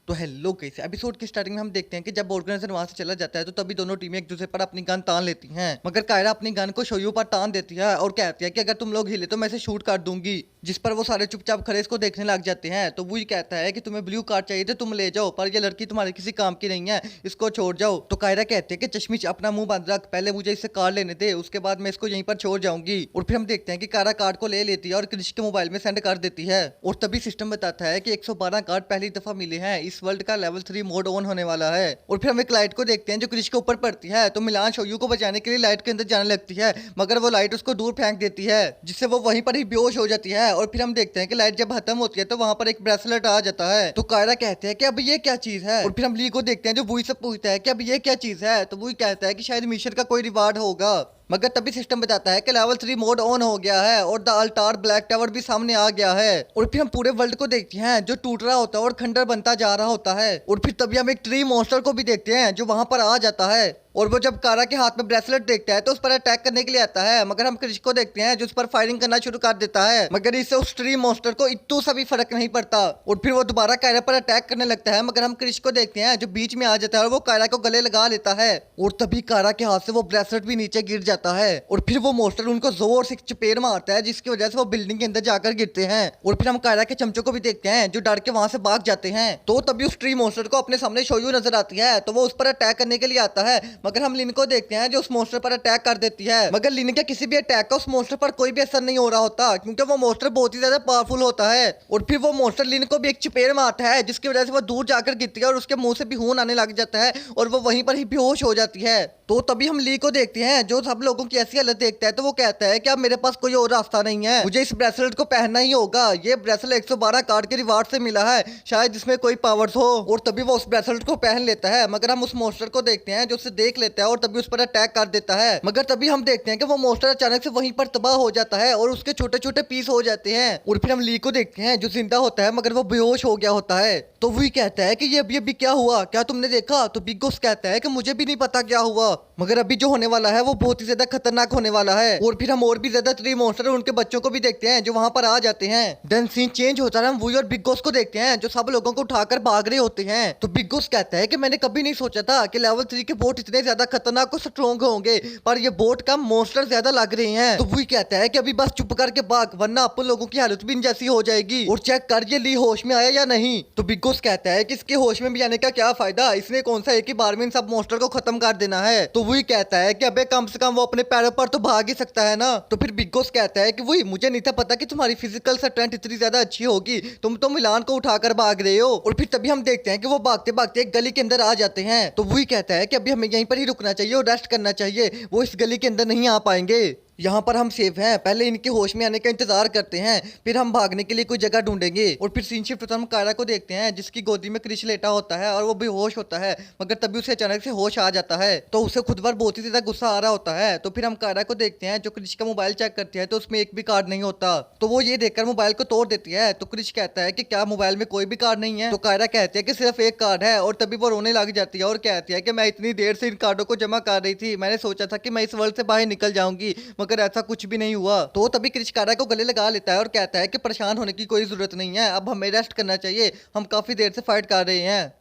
तो hello guys, episode की starting में हम देखते हैं कि जब ऑर्गेनाइजर वहां से चला जाता है तो तभी दोनों टीमें एक दूसरे पर अपनी गन तान लेती हैं। मगर कायरा अपनी गन को शोयू पर तान देती है और कहती है कि अगर तुम लोग हिले तो मैं इसे शूट कर दूंगी। जिस पर वो सारे चुपचाप खड़े इसको देखने लग जाते हैं। तो वो ही कहता है कि तुम्हें ब्लू कार्ड चाहिए तो तुम ले जाओ, पर ये लड़की तुम्हारे किसी काम की नहीं है, इसको छोड़ जाओ। तो कायरा कहती है कि चश्मिश अपना मुंह बंद रख, पहले मुझे इससे कार्ड लेने दे, उसके बाद मैं इसको यहीं पर छोड़ जाऊंगी। और फिर हम देखते हैं कि कायरा कार्ड को ले लेती है और क्रिश के मोबाइल में सेंड कर देती है। और तभी सिस्टम बताता है कि 112 कार्ड पहली दफा मिले हैं, इस वर्ल्ड का लेवल 3 मोड ऑन होने वाला है। और फिर हम एक लाइट को देखते हैं जो क्रिश के ऊपर पड़ती है। तो मिलान शोयू को बचाने के लिए लाइट के अंदर जाने लगती है, मगर वो लाइट उसको दूर फेंक देती है, जिससे वो वहीं पर ही बेहोश हो जाती है। और फिर हम देखते हैं कि लाइट जब खत्म होती है तो वहां पर एक ब्रेसलेट आ जाता है। तो कायरा कहते हैं कि अब ये क्या चीज है। और फिर हम ली को देखते हैं जो वही से पूछता है कि अब ये क्या चीज है। तो वही कहता है कि शायद मिशन का कोई रिवार्ड होगा। मगर तभी सिस्टम बताता है कि लेवल 3 मोड ऑन हो गया है और द अल्टार ब्लैक टावर भी सामने आ गया है। और फिर हम पूरे वर्ल्ड को देखते हैं जो टूट रहा होता है और खंडर बनता जा रहा होता है। और फिर तभी हम एक ट्री मॉन्स्टर को भी देखते हैं जो वहां पर आ जाता है। और वो जब कारा के हाथ में ब्रेसलेट देखता है तो उस पर अटैक करने के लिए आता है, मगर हम क्रिश को देखते हैं जो उस पर फायरिंग करना शुरू कर देता है। मगर इससे उस ट्री मॉन्स्टर को इतना सा भी फर्क नहीं पड़ता और फिर वो दोबारा कायरा पर अटैक करने लगता है। मगर हम क्रिश को देखते हैं जो बीच में आ जाता है और वो कायरा को गले लगा लेता है। और तभी कारा के हाथ से वो ब्रेसलेट भी नीचे गिर जाता है और फिर वो मॉन्स्टर उनको जोर से चपेट मारता है, जिसकी वजह से वो बिल्डिंग के अंदर जाकर गिरते हैं। और फिर हम कायरा के चमचों को भी देखते हैं जो डर के वहां से भाग जाते हैं। तो तभी उस ट्री मॉन्स्टर को अपने सामने शोयू नजर आती है, तो वो उस पर अटैक करने के लिए आता है। मगर हम लिन को देखते हैं जो उस मॉन्स्टर पर अटैक कर देती है। मगर लिन के किसी भी अटैक का उस मॉन्स्टर पर कोई भी असर नहीं हो रहा होता, क्योंकि वो मॉन्स्टर बहुत ही ज्यादा पावरफुल होता है। और फिर वो मॉन्स्टर लिन को भी एक चपेट मारता है, जिसकी वजह से वो दूर जाकर गिरती है और उसके मुंह से भी खून आने लग जाता है और वो वहीं पर ही बेहोश हो जाती है। तो तभी हम ली को देखते हैं जो सब लोगों की ऐसी हालत देखता है। तो वो कहता है कि अब मेरे पास कोई और रास्ता नहीं है, मुझे इस ब्रेसलेट को पहनना ही होगा। ये ब्रेसलेट 112 कार्ड के रिवार्ड से मिला है, शायद इसमें कोई पावर्स हो। और तभी वो उस ब्रेसलेट को पहन लेता है। मगर हम उस मॉन्स्टर को देखते हैं जो उसे देख लेता है और तभी उस पर अटैक कर देता है। मगर तभी हम देखते हैं कि वो मॉन्स्टर अचानक से वहीं पर तबाह हो जाता है और उसके छोटे छोटे पीस हो जाते हैं। और फिर हम ली को देखते हैं जो जिंदा होता है मगर वो बेहोश हो गया होता है। तो वही कहता है कि ये अभी क्या हुआ, क्या तुमने देखा। तो बिग बॉस कहता है कि मुझे भी नहीं पता क्या हुआ, मगर अभी जो होने वाला है वो बहुत ही ज्यादा खतरनाक होने वाला है। और फिर हम और भी ज्यादा ट्री मॉन्स्टर और उनके बच्चों को भी देखते हैं जो वहां पर आ जाते हैं। देन सीन चेंज होता है, हम वही और बिग बॉस को देखते हैं जो सब लोगों को उठाकर भाग रहे होते हैं। तो बिग बॉस कहता है कि मैंने कभी नहीं सोचा था कि लेवल 3 के बोट इतने ज्यादा खतरनाक और स्ट्रॉन्ग होंगे, पर ये बोट का मॉन्स्टर ज्यादा लग रहे हैं। तो वही कहता है कि अभी बस चुप करके भाग, वरना अपन लोगों की हालत भी जैसी हो जाएगी। और चेक कर ये ली होश में आया या नहीं। तो बिग बॉस कहता है कि इसके होश में भी आने का क्या फायदा, इसने कौन सा एक ही बार में इन सब मॉन्स्टर को खत्म कर देना है। तो वही कहता है कि अबे कम से कम वो अपने पैरों पर तो भाग ही सकता है ना। तो फिर बिग बॉस कहता है कि वही मुझे नहीं था पता कि तुम्हारी फिजिकल स्ट्रेंथ इतनी ज्यादा अच्छी होगी, तुम तो मिलान को उठाकर भाग रहे हो। और फिर तभी हम देखते हैं कि वो भागते भागते एक गली के अंदर आ जाते हैं। तो वही कहता है कि अभी हमें यहीं पर ही रुकना चाहिए और रेस्ट करना चाहिए, वो इस गली के अंदर नहीं आ पाएंगे, यहाँ पर हम सेफ हैं, पहले इनके होश में आने का इंतजार करते हैं, फिर हम भागने के लिए कोई जगह ढूंढेंगे। और फिर सीन शिफ्ट होता है, हम कायरा को देखते हैं जिसकी गोदी में क्रिश लेटा होता है और वो बेहोश होता है। मगर तभी उसे अचानक से होश आ जाता है, तो उसे खुद पर बहुत ही ज्यादा गुस्सा आ रहा होता है। तो फिर हम कायरा को देखते हैं जो क्रिश का मोबाइल चेक करती है तो उसमें एक भी कार्ड नहीं होता। तो वो ये देखकर मोबाइल को तोड़ देती है। तो क्रिश कहता है कि क्या मोबाइल में कोई भी कार्ड नहीं है। तो कायरा कहती है कि सिर्फ एक कार्ड है। और तभी वो रोने लग जाती है और कहती है कि मैं इतनी देर से इन कार्डों को जमा कर रही थी, मैंने सोचा था कि मैं इस वर्ल्ड से बाहर निकल जाऊंगी, मगर ऐसा कुछ भी नहीं हुआ। तो तभी क्रिश कायरा को गले लगा लेता है और कहता है कि परेशान होने की कोई जरूरत नहीं है, अब हमें रेस्ट करना चाहिए, हम काफी देर से फाइट कर रहे हैं।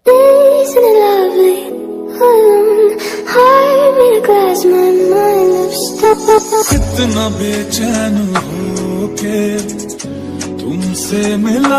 कितना बेचैन हो के तुमसे मिला।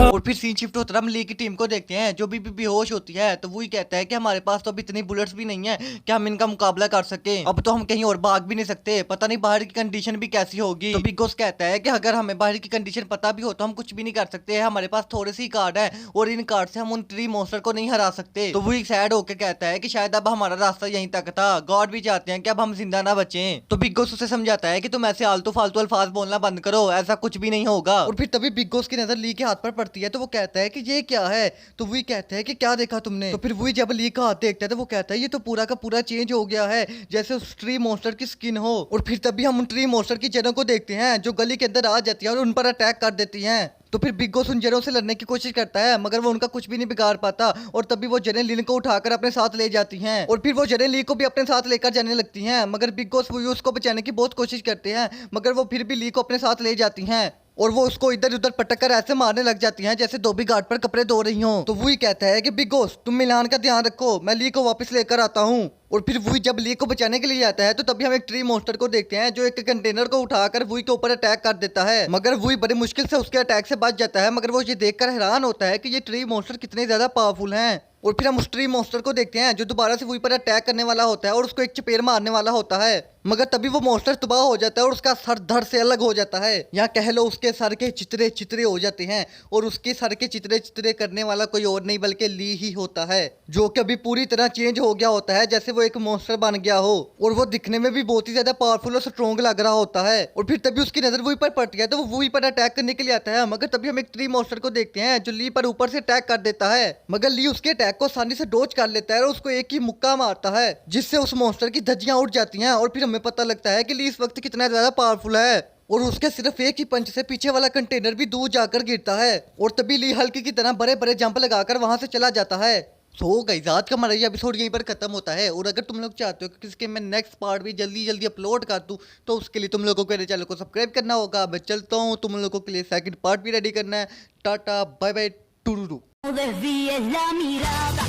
और फिर सीन शिफ्ट होता है, हम ली की टीम को देखते हैं जो भी बेहोश होती है। तो वही कहता है कि हमारे पास तो अब इतनी बुलेट्स भी नहीं है कि हम इनका मुकाबला कर सके, अब तो हम कहीं और भाग भी नहीं सकते, पता नहीं बाहर की कंडीशन भी कैसी होगी। तो बिग बॉस कहता है कि अगर हमें बाहर की कंडीशन पता भी हो तो हम कुछ भी नहीं कर सकते, हमारे पास थोड़े सी कार्ड है और इन कार्ड से हम उन ट्री मॉन्स्टर को नहीं हरा सकते। तो वही सैड होकर कहता है कि शायद अब हमारा रास्ता यहीं तक था, गॉड भी चाहते हैं कि अब हम जिंदा ना बचे। तो बिग बॉस उसे समझाता है कि तुम ऐसे आलतू फालतू अल्फाज बोलना बंद करो, ऐसा कुछ भी नहीं होगा। और फिर तभी बिग बॉस की नजर ली के हाथ पर पड़ती है, तो वो कहता है कि ये क्या है। तो वही कहता है कि क्या देखा तुमने। तो फिर वही जब ली का हाथ देखता है तो वो कहता है ये तो पूरा का पूरा चेंज हो गया है, जैसे उस ट्री मॉन्स्टर की स्किन हो। और फिर तभी हम उन ट्री मॉन्स्टर की जड़ों को देखते हैं जो गली के अंदर आ जाती है और उन पर अटैक कर देती हैं। तो फिर बिग बॉस उन जड़ों से लड़ने की कोशिश करता है, मगर वो उनका कुछ भी नहीं बिगाड़ पाता। और तभी वो जड़ें लिन को उठाकर अपने साथ ले जाती हैं और फिर वो जड़ें ली को भी अपने साथ लेकर जाने लगती हैं। मगर बिग बॉस वो उसको बचाने की बहुत कोशिश करते हैं, मगर वो फिर भी ली को अपने साथ ले जाती हैं। और वो उसको इधर उधर पटक कर ऐसे मारने लग जाती हैं जैसे धोबी घाट पर कपड़े धो रही हों। तो वही कहता है कि बिग बॉस तुम मिलान का ध्यान रखो, मैं ली को वापस लेकर आता हूँ। और फिर वही जब ली को बचाने के लिए आता है तो तभी हम एक ट्री मॉन्स्टर को देखते हैं जो एक कंटेनर को उठाकर वही के ऊपर अटैक कर देता है, मगर वही बड़ी मुश्किल से उसके अटैक से बच जाता है। मगर वो ये देखकर हैरान होता है कि ये ट्री मॉन्स्टर कितने ज्यादा पावरफुल हैं। और फिर हम उस ट्री मॉन्स्टर को देखते हैं जो दोबारा से वही पर अटैक करने वाला होता है और उसको एक चपेट मारने वाला होता है, मगर तभी वो मॉन्स्टर तबाह हो जाता है और उसका सर धड़ से अलग हो जाता है, या कह लो उसके सर के चित्रे चित्रे हो जाते हैं। और उसके सर के चित्रे चित्रे करने वाला कोई और नहीं बल्कि ली ही होता है, जो कि अभी पूरी तरह चेंज हो गया होता है जैसे वो एक मॉन्स्टर बन गया हो। और वो दिखने में भी बहुत ही ज्यादा पावरफुल और स्ट्रॉन्ग लग रहा होता है। और फिर तभी उसकी नजर वही पर पड़ती है तो वो वही पर अटैक करने के लिए आता है, मगर तभी हम एक ट्री मॉन्स्टर को देखते हैं जो ली पर ऊपर से अटैक कर देता है, मगर ली उसके अटैक को आसानी से डोज कर लेता है और उसको एक ही मुक्का मारता है जिससे उस मॉन्स्टर की धज्जियां उड़ जाती हैं। और फिर हमें पता लगता है कि ली इस वक्त कितना ज्यादा पावरफुल है और उसके सिर्फ एक ही पंच से पीछे वाला कंटेनर भी दूर जाकर गिरता है। और तभी ली हल्की की तरह बड़े बड़े जंप लगाकर वहां से चला जाता है। सो गाइस आज का हमारा ये एपिसोड यहीं पर खत्म होता है। और अगर तुम लोग चाहते हो कि इसके मैं नेक्स्ट पार्ट भी जल्दी जल्दी अपलोड कर दूं तो उसके लिए तुम लोगों को मेरे चैनल को सब्सक्राइब करना होगा। मैं चलता हूँ, तुम लोगों के लिए सेकंड पार्ट भी रेडी करना है। टाटा बाय बाय टूरू। No desvíes la mirada,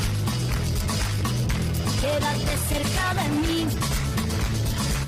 quédate cerca de mí.